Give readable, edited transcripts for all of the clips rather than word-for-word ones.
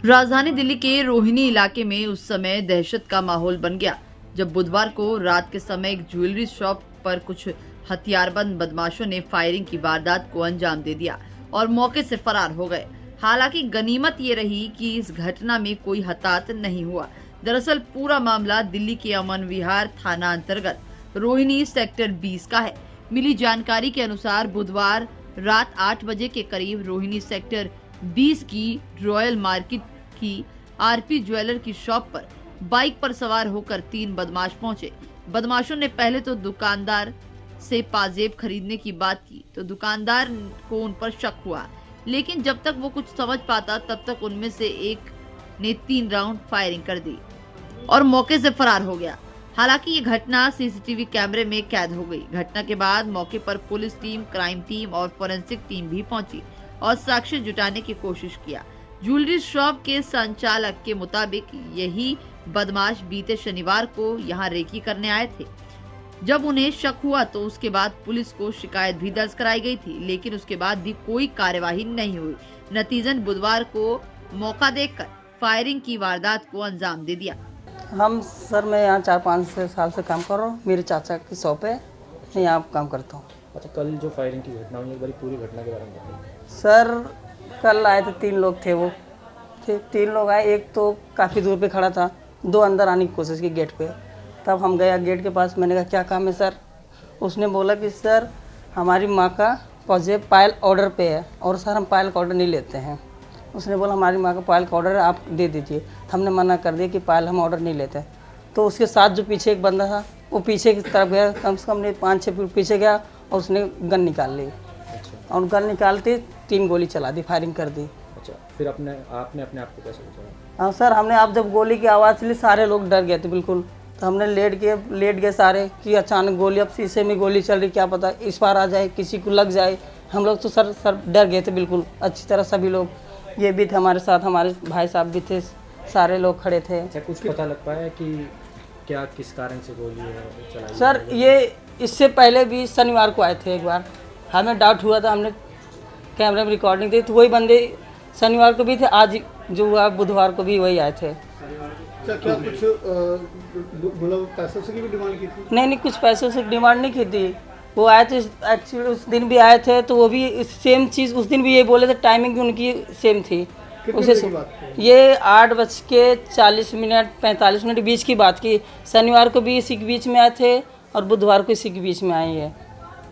राजधानी दिल्ली के रोहिणी इलाके में उस समय दहशत का माहौल बन गया जब बुधवार को रात के समय एक ज्वेलरी शॉप पर कुछ हथियारबंद बदमाशों ने फायरिंग की वारदात को अंजाम दे दिया और मौके से फरार हो गए। हालांकि गनीमत ये रही कि इस घटना में कोई हताहत नहीं हुआ। दरअसल पूरा मामला दिल्ली के अमन विहार थाना अंतर्गत रोहिणी सेक्टर 20 का है। मिली जानकारी के अनुसार बुधवार रात 8 बजे के करीब रोहिणी सेक्टर 20 की रॉयल मार्केट की आरपी ज्वेलर की शॉप पर बाइक पर सवार होकर 3 बदमाश पहुंचे। बदमाशों ने पहले तो दुकानदार से पाजेब खरीदने की बात की तो दुकानदार को उन पर शक हुआ, लेकिन जब तक वो कुछ समझ पाता तब तक उनमें से एक ने 3 राउंड फायरिंग कर दी और मौके से फरार हो गया। हालांकि ये घटना सीसीटीवी कैमरे में कैद हो गई। घटना के बाद मौके पर पुलिस टीम, क्राइम टीम और फोरेंसिक टीम भी पहुंची और साक्ष्य जुटाने की कोशिश किया। ज्वेलरी शॉप के संचालक के मुताबिक यही बदमाश बीते शनिवार को यहां रेकी करने आए थे। जब उन्हें शक हुआ तो उसके बाद पुलिस को शिकायत भी दर्ज कराई गई थी, लेकिन उसके बाद भी कोई कार्यवाही नहीं हुई। नतीजन बुधवार को मौका देखकर फायरिंग की वारदात को अंजाम दे दिया। मैं यहाँ 4-5 साल से काम कर रहा हूँ। मेरे चाचा की शॉप है, मैं यहाँ काम करता हूँ। अच्छा, कल जो फायरिंग की घटना हुई, एक बार पूरी घटना के बारे में बताइए। सर कल आए थे 3 लोग थे, वो थे 3 लोग आए। एक तो काफ़ी दूर पे खड़ा था, 2 अंदर आने की कोशिश की गेट पे। तब हम गया गेट के पास, मैंने कहा क्या काम है सर। उसने बोला कि सर हमारी माँ का पायल ऑर्डर पे है और सर हम पायल का ऑर्डर नहीं लेते हैं। उसने बोला हमारी माँ का पायल का ऑर्डर है, आप दे दीजिए। हमने मना कर दिया कि पायल हम ऑर्डर नहीं लेते। तो उसके साथ जो पीछे एक बंदा था वो पीछे की तरफ गया, कम से कम 5-6 फीट पीछे गया और उसने गन निकाल ली। और गन निकालते 3 गोली चला दी, फायरिंग कर दी। अच्छा, फिर आपने अपने आप को कैसे बचाया? हाँ सर, हमने आप जब गोली की आवाज़ चली सारे लोग डर गए थे बिल्कुल। तो हमने लेट गए सारे कि अचानक गोली, अब शीशे में गोली चल रही, क्या पता इस बार आ जाए, किसी को लग जाए। हम लोग तो सर डर गए थे बिल्कुल अच्छी तरह। सभी लोग ये भी थे हमारे साथ, हमारे भाई साहब भी थे, सारे लोग खड़े थे। अच्छा, कुछ पता लग पाया कि क्या किस कारण से गोली चलाई? सर ये इससे पहले भी शनिवार को आए थे एक बार, हमें डाउट हुआ था, हमने कैमरे में रिकॉर्डिंग दी तो वही बंदे शनिवार को भी थे, आज जो हुआ बुधवार को भी वही आए थे। क्या कुछ पैसों से भी डिमांड की थी? नहीं, कुछ पैसों से डिमांड नहीं की थी। वो आए थे एक्चुअली, उस दिन भी आए थे तो वो भी सेम चीज़, उस दिन भी ये बोले थे, टाइमिंग भी उनकी सेम थी। उसे ये 8:40 45 मिनट बीच की बात की। शनिवार को भी इसी के बीच में आए थे और बुधवार को इसी के बीच में आए हैं।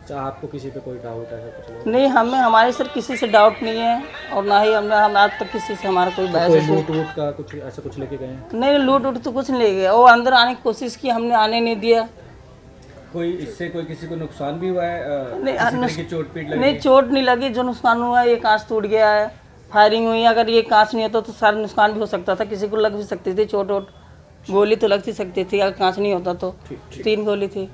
अच्छा, आपको किसी पे कोई डाउट है कुछ? नहीं, हमारे सर किसी से डाउट नहीं है और ना ही हम आज तक किसी से हमारा कोई बहस है। लूट का कुछ ऐसा कुछ लेके गए हैं? नहीं, लूट तो कुछ नहीं ले गए। वो अंदर आने की कोशिश की, हमने आने नहीं दिया। इससे कोई किसी को नुकसान भी हुआ है? नहीं, चोट पीट लगी? नहीं, चोट नहीं लगी। जो नुकसान हुआ है, ये कांच टूट गया है, फायरिंग हुई। अगर ये कांच नहीं होता तो सारा नुकसान भी हो सकता था, किसी को लग भी सकती थी चोट। गोली तो लग ही सकती थी अगर कांच नहीं होता तो। 3 गोली थी।